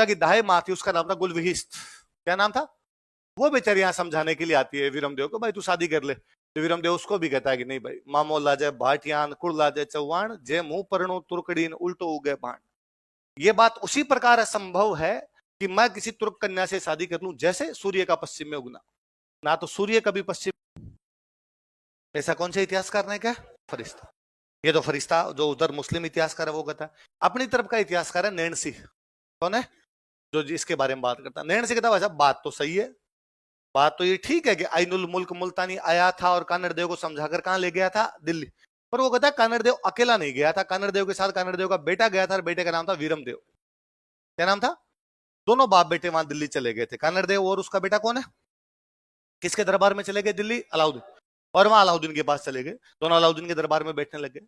फिरोजा की दाई माँ थी, उसका नाम था गुलविहिस्त। क्या नाम था? वो बेचारी यहाँ समझाने के लिए आती है वीरमदेव को, भाई तू शादी कर ले। तो वीरमदेव उसको भी कहता है कि नहीं भाई, मामो लाजे भाटियान कुल लाजे चौहान, जे मुंह परनो तुर्कड़ीन उल्टो उगे बाण। ये बात उसी प्रकार असंभव है कि मैं किसी तुर्क कन्या से शादी कर लूं जैसे सूर्य का पश्चिम में उगना। ना तो सूर्य कभी पश्चिम, ऐसा कौन से इतिहासकार ने कहा? फरिश्ता। ये तो फरिश्ता जो उधर मुस्लिम इतिहासकार है वो कहता है। अपनी तरफ का इतिहासकार है नैण सिंह। कौन है? जो इसके बारे में बात करता है। नैण सिंह कहता है बात तो सही है, बात तो ये ठीक है कि आइनुल मुल्क मुल्तानी आया था और कानड़ देव को समझाकर कहां ले गया था? दिल्ली। पर वो कहता है कानड़ देव अकेला नहीं गया था, कानड़ देव के साथ कानड़ देव का बेटा गया था, और बेटे का नाम था वीरमदेव। क्या नाम था? दोनों बाप बेटे वहां दिल्ली चले गए थे। कानड़ देव और उसका बेटा कौन है? किसके दरबार में चले गए दिल्ली? अलाउद्दीन। और वहां अलाउद्दीन के पास चले गए, दोनों अलाउद्दीन के दरबार में बैठने लगे।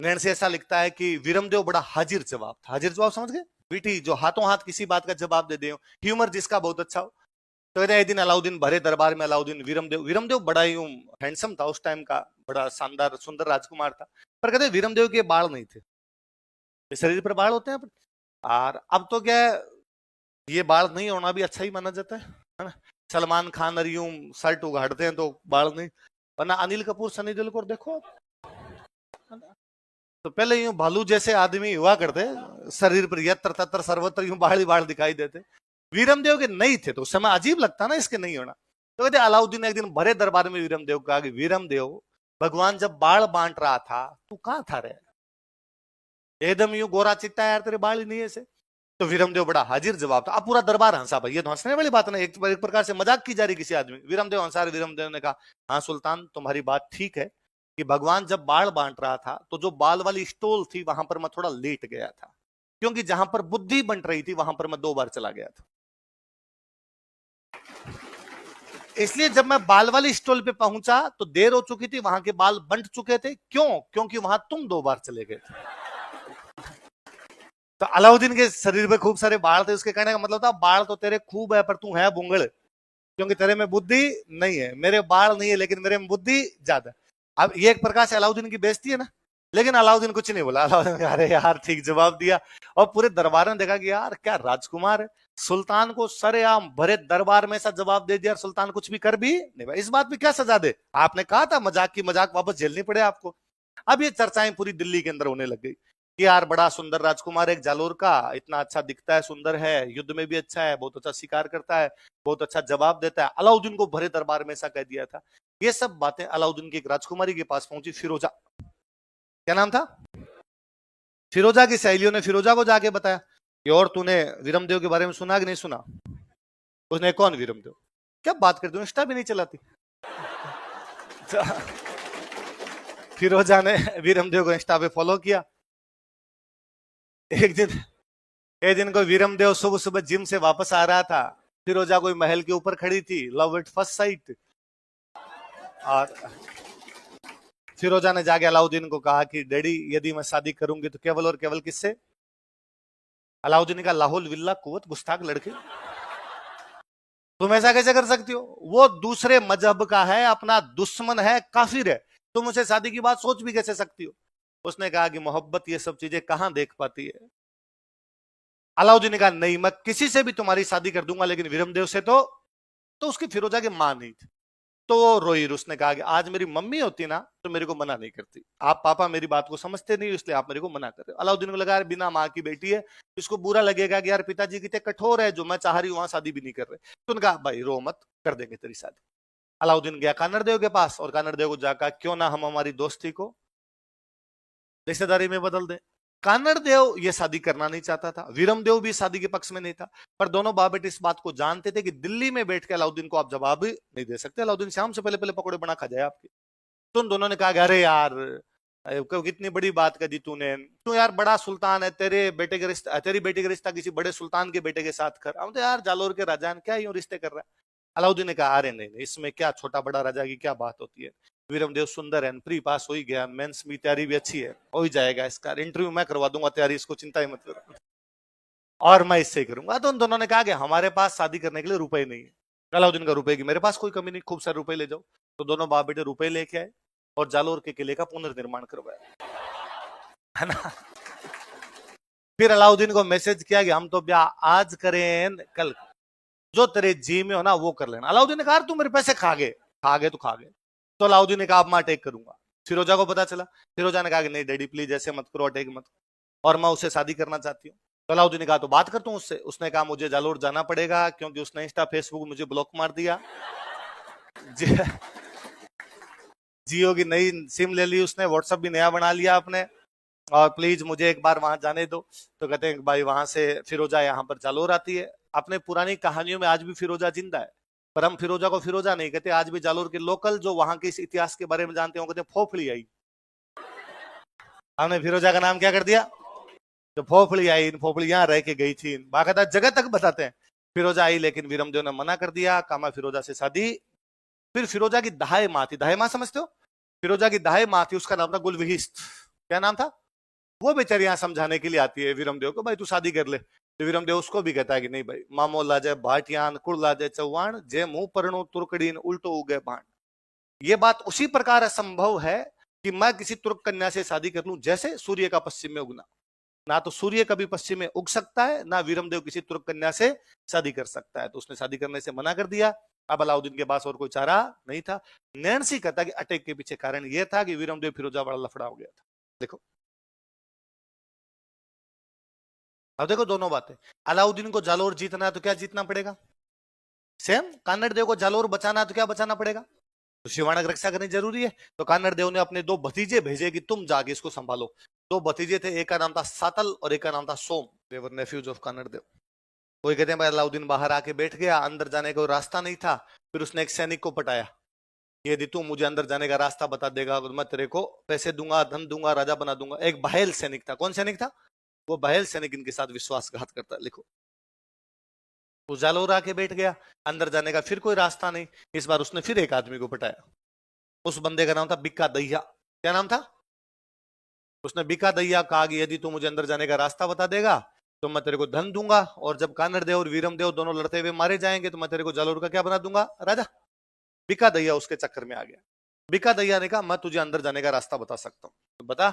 नैण से ऐसा लिखता है कि वीरमदेव बड़ा हाजिर जवाब था। हाजिर जवाब समझ गए? बीटी जो हाथों हाथ किसी बात का जवाब दे दे, ह्यूमर जिसका बहुत अच्छा हो। तो कहते हैं एक दिन अलाउद्दीन भरे दरबार में, अलाउद्दीन वीरमदेव बड़ा ही हैंडसम था उस टाइम का, बड़ा शानदार सुंदर राजकुमार था। पर कहते वीरमदेव के बाल नहीं थे। शरीर पर बाल होते हैं, और अब तो क्या है, ये बाल नहीं होना भी अच्छा ही माना जाता है ना। सलमान खान और यूं शर्ट उगाड़ते हैं तो बाल नहीं, वरना अनिल कपूर सनी देओल को देखो, तो पहले यूं भालू जैसे आदमी हुआ करते, शरीर पर यत्र तत्र सर्वत्र यूं बाल ही बाल दिखाई देते। वीरमदेव के नहीं थे तो उस समय अजीब लगता ना इसके नहीं होना। तो कहते अलाउद्दीन ने एक दिन भरे दरबार में वीरमदेव कहा कि वीरमदेव, भगवान जब बाल बांट रहा था तू कहां था रे? एकदम यूं गोरा चिट्टा यार, तेरे बाल ही नहीं ऐसे। तो वीरमदेव बड़ा हाजिर जवाब था। अब पूरा दरबार हंसा। भाई ये तो हंसने वाली बात नहीं, एक प्रकार से मजाक की जा रही किसी आदमी। वीरमदेव हंसा। वीरमदेव ने कहा हाँ सुल्तान, तुम्हारी बात ठीक है कि भगवान जब बाल बांट रहा था तो जो बाल वाली स्टोल थी वहां पर मैं थोड़ा लेट गया था, क्योंकि जहां पर बुद्धि बंट रही थी वहां पर मैं 2 बार चला गया था। इसलिए जब मैं बाल वाली स्टॉल पे पहुंचा तो देर हो चुकी थी, वहां के बाल बंट चुके थे। क्यों? क्योंकि वहां तुम 2 बार चले गए थे। तो अलाउद्दीन के शरीर पे खूब सारे बाल थे। उसके कहने का मतलब था बाल तो तेरे खूब है पर तू है बुंगड़, क्योंकि तेरे में बुद्धि नहीं है। मेरे बाल नहीं है लेकिन मेरे में बुद्धि ज्यादा। अब ये एक प्रकार से अलाउद्दीन की बेइज्जती है ना। लेकिन अलाउद्दीन कुछ नहीं बोला। अलाउद्दीन अरे यार ठीक जवाब दिया। और पूरे दरबार ने देखा कि यार क्या राजकुमार है, सुल्तान को सरेआम भरे दरबार में ऐसा जवाब दे दिया, सुल्तान कुछ भी कर भी नहीं। भाई इस बात में क्या सजा दे? आपने कहा था मजाक की मजाक वापस झेलनी पड़े आपको। अब ये चर्चाएं पूरी दिल्ली के अंदर होने लग गई कि यार बड़ा सुंदर राजकुमार एक जालोर का, इतना अच्छा दिखता है, सुंदर है, युद्ध में भी अच्छा है, बहुत अच्छा शिकार करता है, बहुत अच्छा जवाब देता है। अलाउद्दीन को भरे दरबार में ऐसा कह दिया था। ये सब बातें अलाउद्दीन की एक राजकुमारी के पास पहुंची, फिरोजा। क्या नाम था? फिरोजा की सहेलियों ने फिरोजा को जाके बताया कि और तूने वीरमदेव के बारे में सुना कि नहीं सुना? उसने कौन वीरमदेव? क्या बात करती हूँ, इंस्टा भी नहीं चलाती। फिरोजा ने वीरमदेव को इंस्टा पे फॉलो किया। एक दिन को वीरमदेव सुबह सुबह जिम से वापस आ रहा था। फिरोजा कोई महल के ऊपर खड़ी थी, लव एट फर्स्ट साइट। और फिरोजा ने जाके अलाउद्दीन को कहा कि डैडी यदि मैं शादी करूंगी तो केवल और केवल किससे? अलाउद्दीन का लाहौल विल्ला कुवत, गुस्ताख लड़के, तुम ऐसा कैसे कर सकती हो? वो दूसरे मजहब का है, अपना दुश्मन है, काफिर है, तुम उसे शादी की बात सोच भी कैसे सकती हो? उसने कहा कि मोहब्बत ये सब चीजें कहां देख पाती है। अलाउद्दीन ने कहा नहीं, मैं किसी से भी तुम्हारी शादी कर दूंगा लेकिन वीरमदेव से तो उसकी फिरोजा की मां नहीं थी, तो वो रोई। उसने कहा कि आज मेरी मम्मी होती ना तो मेरे को मना नहीं करती, आप पापा मेरी बात को समझते नहीं इसलिए आप मेरे को मना कर रहे हो। अलाउद्दीन को लगा यार बिना माँ की बेटी है, इसको बुरा लगेगा कि यार पिताजी कितने कठोर है, जो मैं चाह रही हूं वहां शादी भी नहीं कर रहे। तो उन्होंने कहा भाई रो मत, कर देंगे तेरी शादी। अलाउद्दीन गया कानड़ देव के पास और कानड़ देव को जाकर क्यों ना हम हमारी दोस्ती को रिश्तेदारी में बदल दें। कानड़ देव ये शादी करना नहीं चाहता था, वीरमदेव भी शादी के पक्ष में नहीं था, पर दोनों बाप बेटे इस बात को जानते थे कि दिल्ली में बैठ के अलाउद्दीन को आप जवाब नहीं दे सकते, अलाउद्दीन शाम से पहले पहले पकौड़े बना खा जाए आपके। तो उन दोनों ने कहा अरे यार कितनी बड़ी बात कर दी तूने, तू यार बड़ा सुल्तान है, तेरे बेटे का रिश्ता, तेरी बेटी का रिश्ता किसी बड़े सुल्तान के बेटे के साथ कर। हम तो यार जालोर के राजा क्या यूं रिश्ते कर रहा है। अलाउद्दीन ने कहा अरे नहीं, इसमें क्या छोटा बड़ा राजा की क्या बात होती है, वीरमदेव सुंदर है, प्री पास हो ही गया, मेंस में तैयारी भी अच्छी है, हो ही जाएगा, इसका इंटरव्यू मैं करवा दूंगा तैयारी, इसको चिंता ही मत करो, और मैं इससे ही करूंगा। तो उन दोनों ने कहा कि हमारे पास शादी करने के लिए रुपए नहीं है। अलाउद्दीन का रुपए की मेरे पास कोई कमी नहीं, खूब सारे रुपए ले जाओ। तो दोनों बाप बेटे रुपए लेके आए और जालोर के किले का पुनर्निर्माण करवाया, है ना। फिर अलाउद्दीन को मैसेज किया कि हम तो ब्याह आज करें कल, जो तेरे जी में हो ना वो कर लेना। अलाउद्दीन ने कहा तू मेरे पैसे खा गए तो खा गए। तो अलाउद्दीन ने कहा अब मैं अटैक करूंगा। फिरोजा को पता चला, फिरोजा ने कहा कि नहीं डैडी प्लीज ऐसे मत करो, अटैक मत करो, और मैं उससे शादी करना चाहती हूँ। तो अलाउद्दीन ने कहा तो बात करता हूँ उससे। उसने कहा मुझे जालोर जाना पड़ेगा क्योंकि उसने इंस्टा फेसबुक मुझे ब्लॉक मार दिया, जियो की नई सिम ले ली उसने, व्हाट्सएप भी नया बना लिया आपने, और प्लीज मुझे एक बार वहां जाने दो। तो कहते हैं भाई वहां से फिरोजा यहाँ पर जालोर आती है। अपने पुरानी कहानियों में आज भी फिरोजा जिंदा है, पर हम फिरोजा को फिरोजा नहीं कहते। आज भी जालोर के लोकल जो वहां के इस इतिहास के बारे में जानते हो कहते हैं फोफड़ी आई। हमने फिरोजा का नाम क्या कर दिया, जो फोफड़ी आई, इन फोफड़ी यहाँ रह के गई थी, बाकायदा जगह तक बताते हैं। फिरोजा आई लेकिन वीरमदेव ने मना कर दिया, कामा फिरोजा से शादी। फिर फिरोजा की दाई माँ थी, दाई माँ समझते हो, फिरोजा की दाई माँ थी, उसका नाम था गुलविहिस्त। क्या नाम था? वो बेचारी यहाँ समझाने के लिए आती है वीरमदेव को, भाई तू शादी कर ले। तो वीरमदेव उसको भी कहता है कि नहीं भाई, मामो लाजे भाटियान कुड़ लाजे चौहान, जे मुंह परनो तुर्कड़ीन उल्टो उगे बाण। ये बात उसी प्रकार असंभव है कि मैं किसी तुर्क कन्या से शादी कर लूं जैसे सूर्य का पश्चिम में उगना। ना तो सूर्य कभी पश्चिम में उग सकता है, ना वीरमदेव किसी तुर्क कन्या से शादी कर सकता है। तो उसने शादी करने से मना कर दिया। अब अलाउद्दीन के पास और कोई चारा नहीं था। नैन्सी कहता कि अटैक के पीछे कारण यह था कि वीरमदेव फिरोजा बड़ा लफड़ा हो गया था। देखो, अब देखो दोनों बातें। अलाउद्दीन को जालोर जीतना है तो क्या जीतना पड़ेगा? सेम कान्नड़ देव को जालोर बचाना है तो क्या बचाना पड़ेगा? तो शिवाणक रक्षा करनी जरूरी है। तो कान्नड़ देव ने अपने दो भतीजे भेजे कि तुम जाके इसको संभालो। दो भतीजे थे, एक का नाम था सातल और एक का नाम था सोम। देवर नेफ्यूज ऑफ कान्नड़ देव। कोई कहते हैं भाई अलाउद्दीन बाहर आके बैठ गया, अंदर जाने का रास्ता नहीं था। फिर उसने एक सैनिक को पटाया, यदि तू मुझे अंदर जाने का रास्ता बता देगा तो मैं तेरे को पैसे दूंगा, धन दूंगा, राजा बना दूंगा। एक बहेल सैनिक था। कौन सैनिक था? वो बहेल सैनिक इनके साथ विश्वासघात करता। लिखो, वो जालोर आके बैठ गया, अंदर जाने का फिर कोई रास्ता नहीं। इस बार उसने फिर एक आदमी को पटाया। उस बंदे का नाम था बिक्का दैया। क्या नाम था? उसने बिक्का दैया कहा कि यदि तू मुझे अंदर जाने का रास्ता बता देगा तो मैं तेरे को धन दूंगा, और जब कान्नड़ देव और वीरम देव दोनों लड़ते हुए मारे जाएंगे तो मैं तेरे को जालोर का क्या बना दूंगा? राजा। बिक्का दैया उसके चक्कर में आ गया। बिक्का दैया ने कहा मैं तुझे अंदर जाने का रास्ता बता सकता हूँ। तो बता।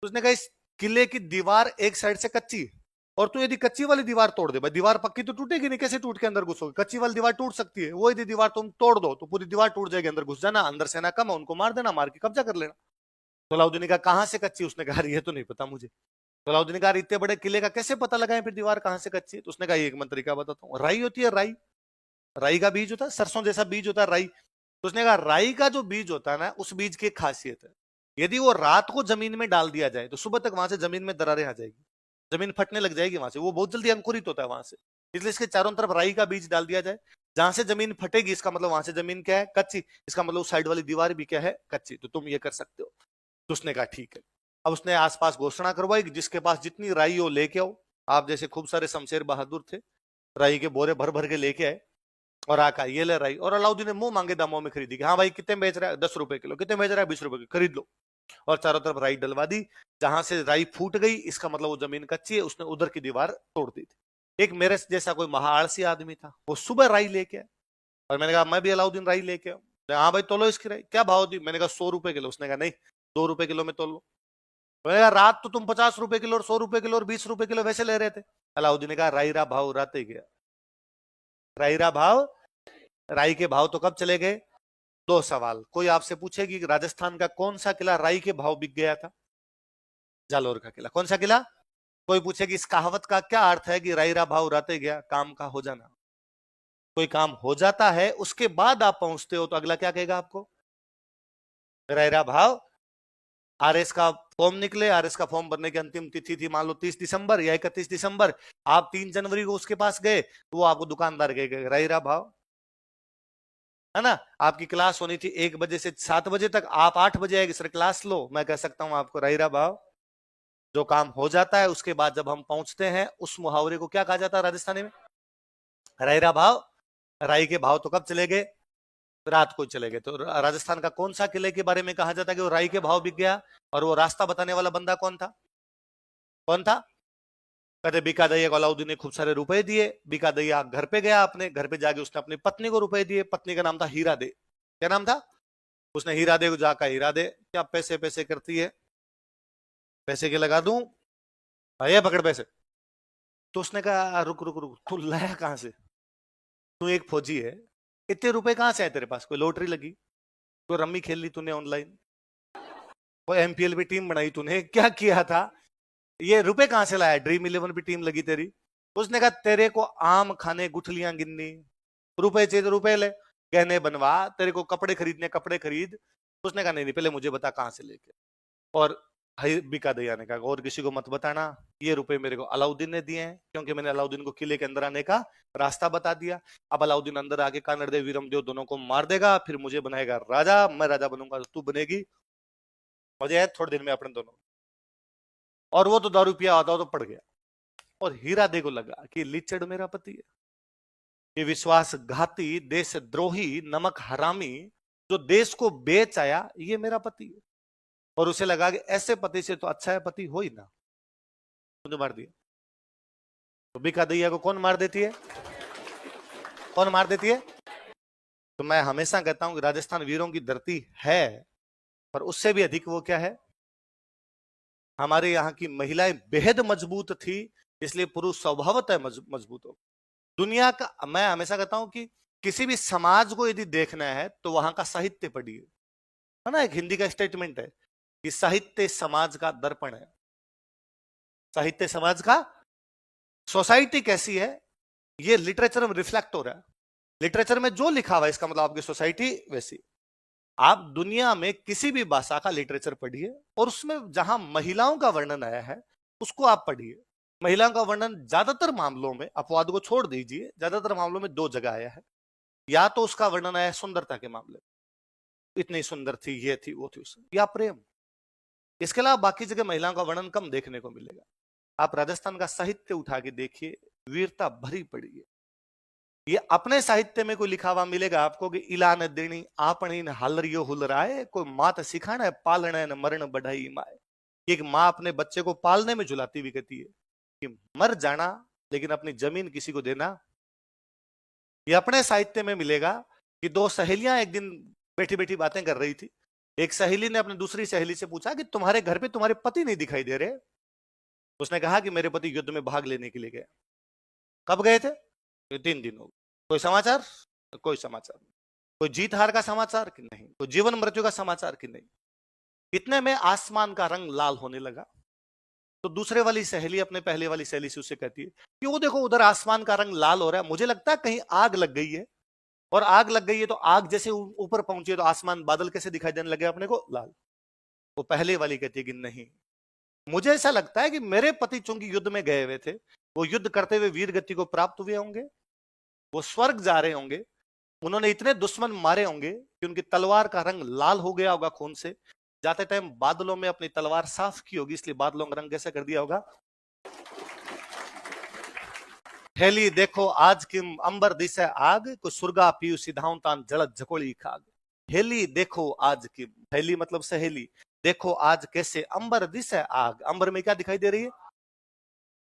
उसने कहा इस किले की दीवार एक साइड से कच्ची, और तू यदि कच्ची वाली दीवार तोड़ दे, भाई दीवार पक्की तो टूटेगी नहीं, कैसे टूट के अंदर घुसोगे? कच्ची वाली दीवार टूट सकती है, वो यदि दीवार तुम तोड़ दो तो पूरी दीवार टूट जाएगी, अंदर घुस जाना, अंदर सेना कम है उनको मार देना, मार के कब्जा कर लेना। तो अलाउद्दीन ने कहा कहां से कच्ची? उसने कहा ये तो नहीं पता मुझे। तो अलाउद्दीन ने कहा इतने बड़े किले का कैसे पता लगाएं फिर दीवार कहां से कच्ची है? तो उसने कहा एक मैं तरीका बताता हूँ। राई होती है, राई, राई का बीज होता है, सरसों जैसा बीज होता है राई। तो उसने कहा राई का जो बीज होता है ना, उस बीज की एक खासियत है, यदि वो रात को जमीन में डाल दिया जाए तो सुबह तक वहां से जमीन में दरारें आ जाएगी, जमीन फटने लग जाएगी वहां से, वो बहुत जल्दी अंकुरित होता है वहां से। इसलिए इसके चारों तरफ राई का बीज डाल दिया जाए। जहां से जमीन फटेगी इसका मतलब वहां से जमीन क्या है? कच्ची। इसका मतलब उस साइड वाली दीवार भी क्या है? कच्ची। तो तुम ये कर सकते हो। तो उसने कहा ठीक है। अब उसने आसपास घोषणा करवाई कि जिसके पास जितनी राई हो लेके आओ। आप जैसे खूब सारे शमशेर बहादुर थे, राई के बोरे भर भर के लेके आए, और आका ये ले राई। और अलाउद्दीन ने मुंह मांगे दामों में खरीदी कि हाँ भाई कितने बेच रहा है? 10 रुपए किलो। कितने बेच रहा है? 20 रुपए किलो, खरीद लो। और चारों तरफ राई डलवा दी। जहां से राई फूट गई इसका मतलब वो जमीन कच्ची है, उसने उधर की दीवार तोड़ दी थी। एक मेरे जैसा कोई महाआलसी आदमी था, वो सुबह राई लेके आया, और मैंने कहा मैं भी अलाउद्दीन राई लेके आऊं। हाँ भाई तोलो इसकी राई। क्या भाव दी? मैंने कहा 100 रुपए किलो। उसने कहा नहीं 2 रुपए किलो में तोल लो। मैंने कहा रात तो तुम 50 रुपए किलो और 100 रुपए किलो और 20 रुपए किलो वैसे ले रहे थे। अलाउद्दीन ने कहा राई रा भाव राते गया। राई रा भाव, राई के भाव तो कब चले गए? 2 सवाल। कोई आपसे पूछेगी राजस्थान का कौन सा किला राई के भाव बिक गया था? जालोर का किला। कौन सा किला? कोई पूछेगी इस कहावत का क्या अर्थ है कि राई रा भाव राते गया, काम का हो जाना। कोई काम हो जाता है उसके बाद आप पहुंचते हो तो अगला क्या कहेगा आपको? राई रा भाव। आरएस का फॉर्म निकले, आरएस का फॉर्म भरने की अंतिम तिथि थी मान लो 30 दिसंबर या 31 दिसंबर। आप 3 जनवरी को उसके पास गए तो वो आपको दुकानदार कहेगा राई रा भाव, है ना। आपकी क्लास होनी थी 1 बजे से 7 बजे तक, आप 8 बजे आएगी सर क्लास लो, मैं कह सकता हूं आपको राई रा भाव। जो काम हो जाता है उसके बाद जब हम पहुंचते हैं उस मुहावरे को क्या कहा जाता है राजस्थानी में? राई रा भाव। राई के भाव तो कब चले गए? रात को चले गए। तो राजस्थान का कौन सा किले के बारे में कहा जाता है कि वो राई के भाव बिक गया? और वो रास्ता बताने वाला बंदा कौन था? कौन था? कहते बीका दैया को अलाउद्दीन ने खूब सारे रुपए दिए। बीका दैया घर पे गया, अपने घर पे जाके उसने अपनी पत्नी को रुपए दिए। पत्नी का नाम था हीरा दे। क्या नाम था? उसने हीरा दे को जाकर हीरा दे क्या पैसे पैसे करती है, पैसे के लगा दूं, ये पकड़ पैसे। तो उसने कहा रुक रुक रुक, तू लाया कहां से? तू एक फौजी है, इतने रुपए कहां से आए तेरे पास? कोई लॉटरी लगी, कोई रम्मी खेल ली तूने ऑनलाइन, कोई एमपीएल भी टीम बनाई तूने, क्या किया था? ये रुपए कहां से लाया? ड्रीम 11 भी टीम लगी तेरी? उसने कहा तेरे को आम खाने, गुठलियां गिननी, रुपए चाहिए तो रुपए ले, गहने बनवा, तेरे को कपड़े खरीदने कपड़े खरीद। उसने कहा नहीं नहीं, पहले मुझे बता कहां से लेके। और बीका दैया ने कहा और किसी को मत बताना, ये रुपए मेरे को अलाउद्दीन ने दिए हैं, क्योंकि मैंने अलाउद्दीन को किले के अंदर आने का रास्ता बता दिया। अब अलाउद्दीन अंदर आके कानड़देव वीरमदेव दोनों को मार देगा, फिर मुझे बनाएगा राजा, मैं राजा बनूंगा तो तू बनेगी, मजे है थोड़े दिन में अपने दोनों। और वो तो दारू पिया आता तो पड़ गया। और हीरा दे को लगा कि लिचड़ मेरा पति है, ये विश्वासघाती, देशद्रोही, नमक हरामी जो देश को बेच आया, ये मेरा पति है। और उसे लगा कि ऐसे पति से तो अच्छा है पति हो ही ना, मुझे मार दिया। तो बीका दैया को कौन मार देती है? कौन मार देती है? तो मैं हमेशा कहता हूं कि राजस्थान वीरों की धरती है, पर उससे भी अधिक वो क्या है, हमारे यहाँ की महिलाएं बेहद मजबूत थी, इसलिए पुरुष स्वभावतः मजबूत हो। दुनिया का, मैं हमेशा कहता हूं कि किसी भी समाज को यदि देखना है तो वहां का साहित्य पढ़िए, है ना। एक हिंदी का स्टेटमेंट है कि साहित्य समाज का दर्पण है। साहित्य समाज का, सोसाइटी कैसी है ये लिटरेचर में रिफ्लेक्ट हो रहा है। लिटरेचर में जो लिखा हुआ है इसका मतलब आपकी सोसाइटी वैसी। आप दुनिया में किसी भी भाषा का लिटरेचर पढ़िए और उसमें जहां महिलाओं का वर्णन आया है उसको आप पढ़िए। महिलाओं का वर्णन ज्यादातर मामलों में, अपवाद को छोड़ दीजिए, ज्यादातर मामलों में दो जगह आया है। या तो उसका वर्णन आया सुंदरता के मामले, इतनी सुंदर थी, ये थी, वो थी, उससे, या प्रेम। इसके अलावा बाकी जगह महिलाओं का वर्णन कम देखने को मिलेगा। आप राजस्थान का साहित्य उठा के देखिए, वीरता भरी पड़ी है। ये अपने साहित्य में कोई लिखा हुआ मिलेगा आपको कि इलान देनी आपनी न हलरियो हुलराए, कोई मात सिखाना है पालना न मरण बढ़ाई माए। एक माँ अपने बच्चे को पालने में झुलाती हुई कहती है कि मर जाना लेकिन अपनी जमीन किसी को देना। ये अपने साहित्य में मिलेगा कि दो सहेलियां एक दिन बैठी बैठी बातें कर रही थी। एक सहेली ने अपनी दूसरी सहेली से पूछा कि तुम्हारे घर पे तुम्हारे पति नहीं दिखाई दे रहे। उसने कहा कि मेरे पति युद्ध में भाग लेने के लिए गए। कब गए थे? 3 दिन हो गए। कोई समाचार? कोई समाचार नहीं। कोई जीत हार का समाचार कि नहीं, कोई जीवन मृत्यु का समाचार कि नहीं। इतने में आसमान का रंग लाल होने लगा। तो दूसरे वाली सहेली अपने पहले वाली सहेली से उसे कहती है कि वो देखो उधर आसमान का रंग लाल हो रहा है, मुझे लगता है कहीं आग लग गई है। और आग लग गई है तो आग जैसे ऊपर पहुंची है तो आसमान, बादल कैसे दिखाई देने लगे अपने को? लाल। वो पहले वाली कहती है कि नहीं, मुझे ऐसा लगता है कि मेरे पति चूंकि युद्ध में गए हुए थे, वो युद्ध करते हुए वीर गति को प्राप्त हुए होंगे, वो स्वर्ग जा रहे होंगे, उन्होंने इतने दुश्मन मारे होंगे कि उनकी तलवार का रंग लाल हो गया होगा खून से। जाते टाइम बादलों में अपनी तलवार साफ की होगी, इसलिए बादलों का रंग कैसे कर दिया होगा? हेली देखो आज किम अंबर दिशा आग, को सुरगा पीयू सिधांतान जलद झकोली खाग। हेली देखो आज की, हेली मतलब सहेली, देखो आज कैसे अंबर दिशा आग। अंबर में क्या दिखाई दे रही है?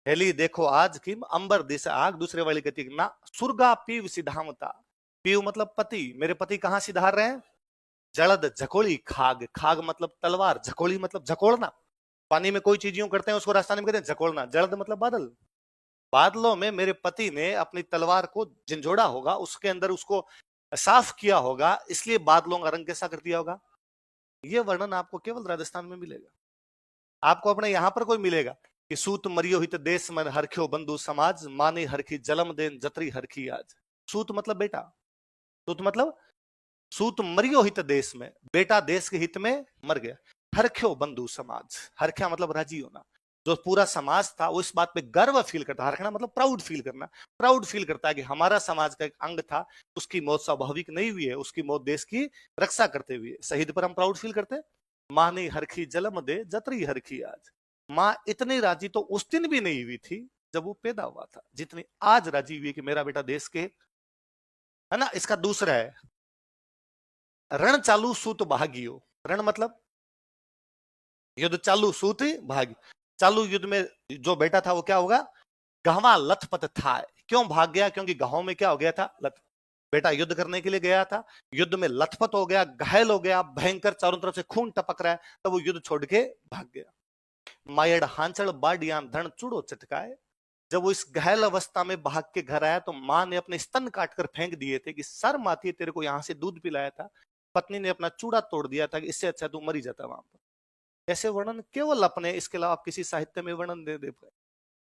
हेली देखो आज की अंबर दिशा आग। दूसरे वाली कहती है ना, सुरगा पीव सिधांता, पीव मतलब पति, मेरे पति कहां सिधार रहे हैं? जलद झकोली खाग। खाग मतलब तलवार, झकोली मतलब झकोड़ना। पानी में कोई चीज यूं करते हैं उसको राजस्थानी में कहते हैं झकोड़ना। जलद मतलब बादल। बादलों में मेरे पति ने अपनी तलवार को झंझोड़ा होगा, उसके अंदर उसको साफ किया होगा, इसलिए बादलों का रंग कैसा कर दिया होगा। यह वर्णन आपको केवल राजस्थान में मिलेगा। आपको अपने यहां पर कोई मिलेगा कि सूत मरियो हित देश मन हरख्यो बंधु समाज, माने हरखी जलम देन जतरी हरखी आज। सूत मतलब बेटा, सूत मतलब, सूत मरियो हित देश में, बेटा देश के हित में मर गया। हरख्यो बंधु समाज, हरख्या मतलब राजी होना। जो पूरा समाज था वो इस बात पे गर्व फील करता, हरखना मतलब प्राउड फील करना, प्राउड फील करता है कि हमारा समाज का एक अंग था, उसकी मौत स्वाभाविक नहीं हुई है, उसकी मौत देश की रक्षा करते हुए, शहीद पर हम प्राउड फील करते हैं। माँ ने हरखी जलम दे जतरी हरखी आज। माँ इतनी राजी तो उस दिन भी नहीं हुई थी जब वो पैदा हुआ था, जितनी आज राजी हुई कि मेरा बेटा देश के, है ना। इसका दूसरा है रण चालू सूत भागियो। रण मतलब युद्ध चालू, सूत भागी। चालू युद्ध में जो बेटा था वो क्या होगा? गहवा लथपथ था। क्यों भाग गया? क्योंकि गांव में क्या हो गया था? बेटा युद्ध करने के लिए गया था, युद्ध में लथपथ हो गया, घायल हो गया, भयंकर चारों तरफ से खून टपक रहा है, तब वो युद्ध छोड़ के भाग गया। मायड़ हांचड़ बाडियां धन चूड़ो चटकाए। जब वो इस घायल अवस्था में भाग के घर आया तो माँ ने अपने स्तन काटकर फेंक दिए थे कि शर्म आती है, तेरे को यहां से दूध पिलाया था, पत्नी ने अपना चूड़ा तोड़ दिया था कि इससे अच्छा तू मर ही जाता वहां पर। ऐसे वर्णन केवल अपने, इसके अलावा आप किसी साहित्य में वर्णन दे पाए।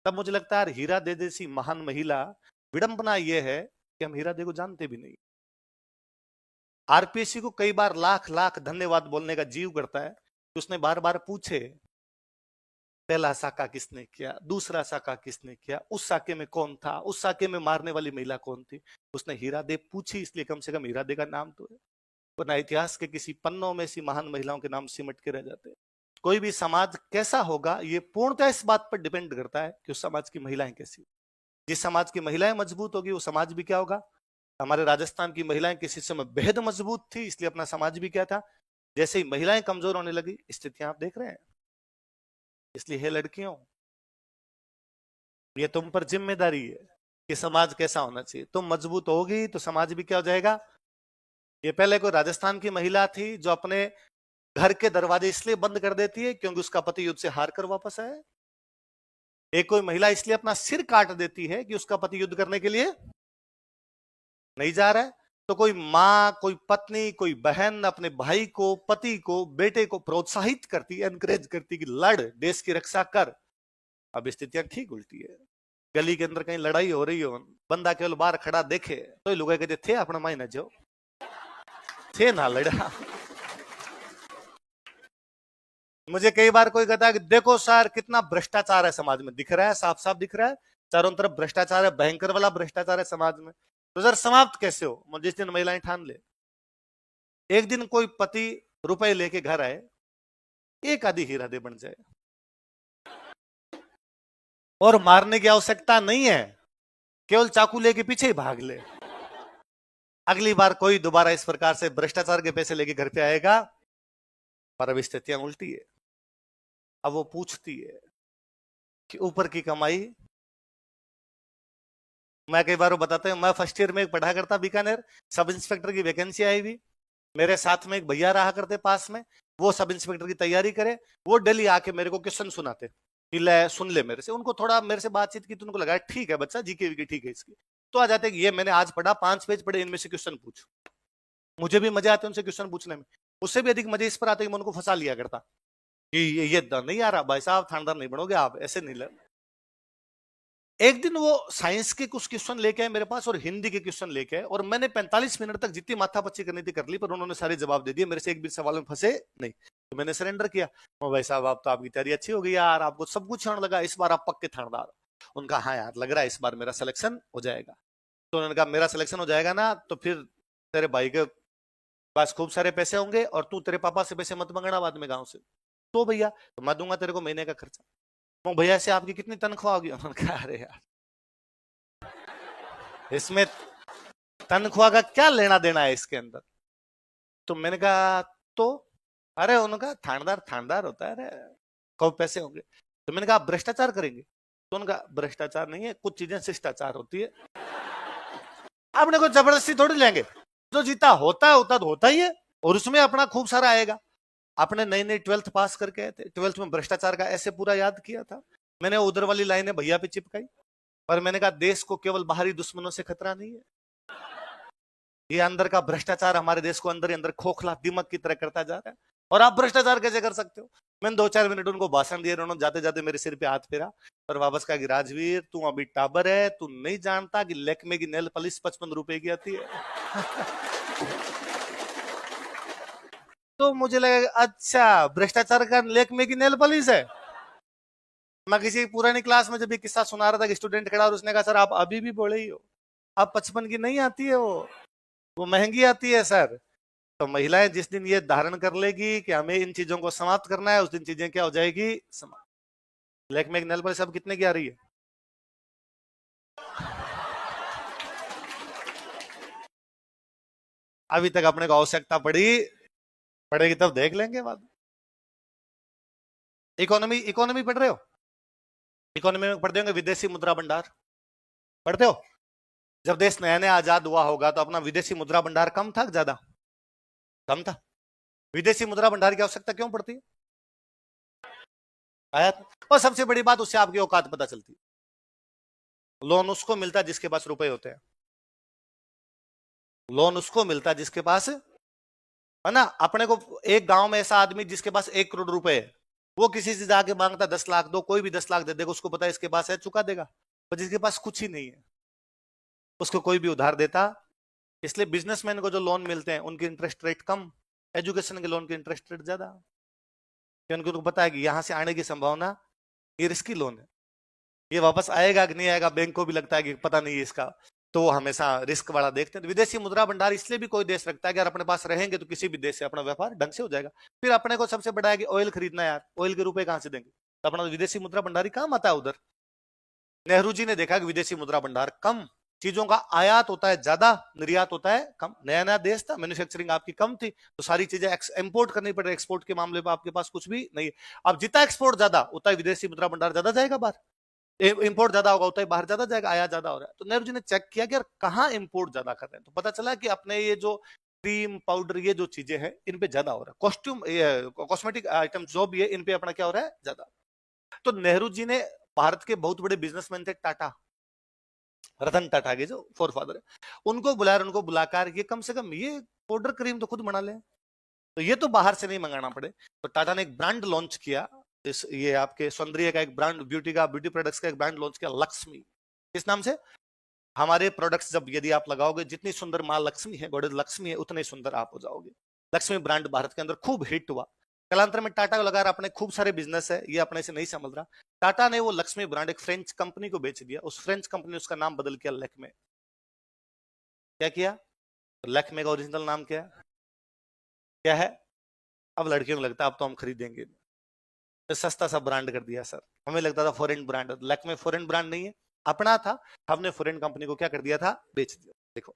तब मुझे लगता है हीरा दे जैसी महान महिला, विडंबना यह है कि हम हीरा दे को जानते भी नहीं। आरपीएससी को कई बार लाख लाख धन्यवाद बोलने का जीव करता है कि उसने बार बार पूछे पहला साका किसने किया, दूसरा साका किसने किया, उस साके में कौन था, उस साके में मारने वाली महिला कौन थी। उसने हीरा दे पूछी, इसलिए कम से कम हीरा दे का नाम तो है, वरना इतिहास के किसी पन्नों में ऐसी महान महिलाओं के नाम सिमट के रह जाते हैं। कोई भी समाज कैसा होगा ये पूर्णतः इस बात पर डिपेंड करता है कि उस समाज की महिलाएं कैसी। जिस समाज की महिलाएं मजबूत होगी वो समाज भी क्या होगा। हमारे राजस्थान की महिलाएं किसी समय बेहद मजबूत थी, इसलिए अपना समाज भी क्या था। जैसे ही महिलाएं कमजोर होने लगी, स्थितियां आप देख रहे हैं। इसलिए हे लड़कियों, ये तुम पर जिम्मेदारी है कि समाज कैसा होना चाहिए। तुम मजबूत होगी तो समाज भी क्या हो जाएगा। ये पहले कोई राजस्थान की महिला थी जो अपने घर के दरवाजे इसलिए बंद कर देती है क्योंकि उसका पति युद्ध से हार कर वापस आया। एक कोई महिला इसलिए अपना सिर काट देती है कि उसका पति युद्ध करने के लिए नहीं जा रहा है। तो कोई माँ, कोई पत्नी, कोई बहन अपने भाई को, पति को, बेटे को प्रोत्साहित करती है, एनकरेज करती कि लड़, देश की रक्षा कर। अब स्थितियां ठीक उल्टी है। गली के अंदर कहीं लड़ाई हो रही हो, बंदा केवल बाहर खड़ा देखे तो लोग कहते थे अपना मायना जो थे ना लड़ा। मुझे कई बार कोई कहता है कि देखो सर कितना भ्रष्टाचार है समाज में, दिख रहा है, साफ साफ दिख रहा है, चारों तरफ भ्रष्टाचार है, भयंकर वाला भ्रष्टाचार है समाज में। तो सर समाप्त कैसे हो। जिस दिन महिलाएं ठान ले, एक दिन कोई पति रुपए लेके घर आए, एक आधी हीरा दे बन जाए और मारने की आवश्यकता नहीं है, केवल चाकू लेके पीछे ही भाग ले। अगली बार कोई दोबारा इस प्रकार से भ्रष्टाचार के पैसे लेके घर पे आएगा। पर अब स्थितियां उल्टी है। अब वो पूछती है कि ऊपर की कमाई। मैं कई बार बताता हूं, मैं फर्स्ट ईयर में पढ़ा करता बीकानेर, सब इंस्पेक्टर की वैकेंसी आई हुई। मेरे साथ में एक भैया रहा करते पास में, वो सब इंस्पेक्टर की तैयारी करे। वो डेली आके मेरे को क्वेश्चन सुनाते कि ले सुन ले मेरे से। उनको थोड़ा मेरे से बातचीत की तो उनको लगा ठीक है बच्चा, जीके वीके ठीक है इसकी। तो आ जाते कि ये मैंने आज पढ़ा, 5 पेज पढ़े, इनमें से क्वेश्चन पूछ। मुझे भी मजे आते उनसे क्वेश्चन पूछने में। उससे भी अधिक मजे इस पर आते कि मैं उनको फंसा लिया करता कि ये नहीं आ रहा भाई साहब, थानेदार नहीं बनोगे आप, ऐसे नहीं लग। एक दिन वो साइंस के कुछ क्वेश्चन लेके आए मेरे पास और हिंदी के क्वेश्चन लेके आए, और मैंने 45 मिनट तक जितनी माथापच्ची करनी थी कर ली, पर उन्होंने सारे जवाब दे दिए, मेरे से एक भी सवाल में फंसे नहीं। तो मैंने सरेंडर किया। भाई साहब आप तो, आपकी तैयारी अच्छी हो गई यार, आपको सब कुछ आने लगा, इस बार आप पक्के थानेदार। उनका हाँ यार लग रहा है इस बार मेरा सिलेक्शन हो जाएगा। तो उन्होंने कहा मेरा सिलेक्शन हो जाएगा ना तो फिर तेरे भाई के पास खूब सारे पैसे होंगे और तू तेरे पापा से पैसे मत मंगना बाद में गाँव से। तो भैया तो मैं दूंगा तेरे को महीने का खर्चा। तो भैया से आपकी कितनी तनख्वाह होगी। उन्होंने कहा अरे यार इसमें तनख्वाह का क्या लेना देना है इसके अंदर। तो मैंने कहा तो अरे उनका थानेदार थानेदार होता है, अरे कब पैसे होंगे। तो मैंने कहा भ्रष्टाचार करेंगे। तो उनका भ्रष्टाचार नहीं है, कुछ चीजें शिष्टाचार होती है, आपने कुछ जबरदस्ती थोड़ी लेंगे। जो जीता होता है उतना तो होता ही है, और उसमें अपना खूब सारा आएगा। आपने नई नई 12th पास करके आए थे, 12th में भ्रष्टाचार का ऐसे पूरा याद किया था। मैंने उधर वाली लाइनें भैया पे चिपकाई और मैंने कहा देश को केवल बाहरी दुश्मनों से खतरा नहीं है, ये अंदर का भ्रष्टाचार हमारे देश को अंदर ही अंदर खोखला दिमक की तरह करता जा रहा है। और आप भ्रष्टाचार कैसे कर सकते हो। मैंने 2-4 मिनट उनको भाषण दिए, उन्होंने जाते जाते मेरे सिर पे हाथ फेरा और वापस कहा कि राजवीर तू अभी टाबर है, तू नहीं जानता कि लैक्मे की नेल पॉलिश 55 रुपए की आती है। तो मुझे लगा अच्छा भ्रष्टाचार का लैक्मे की नेल पॉलिश है। मैं किसी पुरानी क्लास में जब ये किस्सा सुना रहा था कि स्टूडेंट खड़ा और उसने कहा सर आप अभी भी बोले ही हो, आप 55 की नहीं आती है, वो महंगी आती है सर। तो महिलाएं जिस दिन ये धारण कर लेगी कि हमें इन चीजों को समाप्त करना है, उस दिन चीजें क्या हो जाएगी समाप्त। लैक्मे की नेल पॉलिश अब कितने की आ रही है। अभी तक अपने को आवश्यकता पड़ेगी तब देख लेंगे बाद। इकोनॉमी पढ़ रहे हो, इकोनॉमी में पढ़ते होंगे विदेशी मुद्रा भंडार, पढ़ते हो। जब देश नया नया आजाद हुआ होगा तो अपना विदेशी मुद्रा भंडार कम था, ज्यादा कम था। विदेशी मुद्रा भंडार की आवश्यकता क्यों पड़ती है, आया था। और सबसे बड़ी बात उससे आपकी औकात पता चलती है। लोन उसको मिलता है जिसके पास रुपए होते हैं, लोन उसको मिलता है जिसके पास, है ना। अपने को एक गांव में ऐसा आदमी जिसके पास 1 करोड़ रुपए है, वो किसी से जाके मांगता 10 लाख दो, कोई भी 10 लाख दे देगा, उसको पता है इसके पास है, चुका देगा। पर जिसके पास कुछ ही नहीं है उसको कोई भी उधार देता। इसलिए बिजनेसमैन को जो लोन मिलते हैं उनकी इंटरेस्ट रेट कम, एजुकेशन के लोन की इंटरेस्ट रेट ज्यादा, क्योंकि उनको पता है कि यहां से आने की संभावना, ये रिस्की लोन है, ये वापस आएगा कि नहीं आएगा, बैंक को भी लगता है कि पता नहीं है इसका, तो वो हमेशा रिस्क वाला देखते हैं। तो विदेशी मुद्रा भंडार इसलिए भी कोई देश रखता है कि अगर अपने पास रहेंगे तो किसी भी देश से अपना व्यापार ढंग से हो जाएगा। फिर अपने को सबसे बड़ा है कि ऑयल खरीदना है यार, ऑयल के रुपए कहां से देंगे, तो अपना विदेशी मुद्रा भंडार ही काम आता है उधर। नेहरू जी ने देखा कि विदेशी मुद्रा भंडार कम, चीजों का आयात होता है ज्यादा, निर्यात होता है कम, नया नया देश था, मैन्युफैक्चरिंग आपकी कम थी, तो सारी चीजें इंपोर्ट करनी पड़ रही, एक्सपोर्ट के मामले में आपके पास कुछ भी नहीं है। अब जितना एक्सपोर्ट ज्यादा उतना ही विदेशी मुद्रा भंडार ज्यादा जाएगा बाहर, इंपोर्ट ज्यादा होगा उतना ही बाहर ज्यादा जाएगा, आयात ज्यादा हो रहा है। तो नेहरू जी ने चेक किया कि यार कहाँ इंपोर्ट ज्यादा कर रहे हैं, तो पता चला कि अपने ये जो क्रीम पाउडर ये जो चीजें हैं इन पे ज्यादा हो रहा है, कॉस्ट्यूम कॉस्मेटिक आइटम जो भी है इन पे अपना क्या हो रहा है ज्यादा। तो नेहरू जी ने, भारत के बहुत बड़े बिजनेसमैन थे टाटा, रतन टाटा के जो फोर फादर है, उनको बुलाया, उनको बुलाकर ये कम से कम ये पाउडर क्रीम तो खुद बना ले, तो ये तो बाहर से नहीं मंगाना पड़े। तो टाटा ने एक ब्रांड लॉन्च किया, इस ये आपके सौंदर्य का एक ब्रांड, ब्यूटी का, ब्यूटी प्रोडक्ट्स का एक ब्रांड लॉन्च किया, लक्ष्मी। इस नाम से हमारे प्रोडक्ट्स जब यदि आप लगाओगे, जितनी सुंदर माँ लक्ष्मी है, गॉडेस लक्ष्मी है, उतने सुंदर आप हो जाओगे। लक्ष्मी ब्रांड भारत के अंदर खूब हिट हुआ। कालांतर में टाटा को लगा रहा अपने खूब सारे बिजनेस है, ये अपने से नहीं समझ रहा, टाटा ने वो लक्ष्मी ब्रांड एक फ्रेंच कंपनी को बेच दिया। उस फ्रेंच कंपनी ने उसका नाम बदल किया लैक्मे। क्या किया, लैक्मे का ओरिजिनल नाम क्या है, क्या है? अब लड़कियों को लगता है अब तो हम खरीदेंगे, तो सस्ता सा ब्रांड कर दिया सर, हमें लगता था foreign brand, Lakme foreign brand नहीं है, अपना था, हमने फॉरेन कंपनी को क्या कर दिया था, बेच दिया। देखो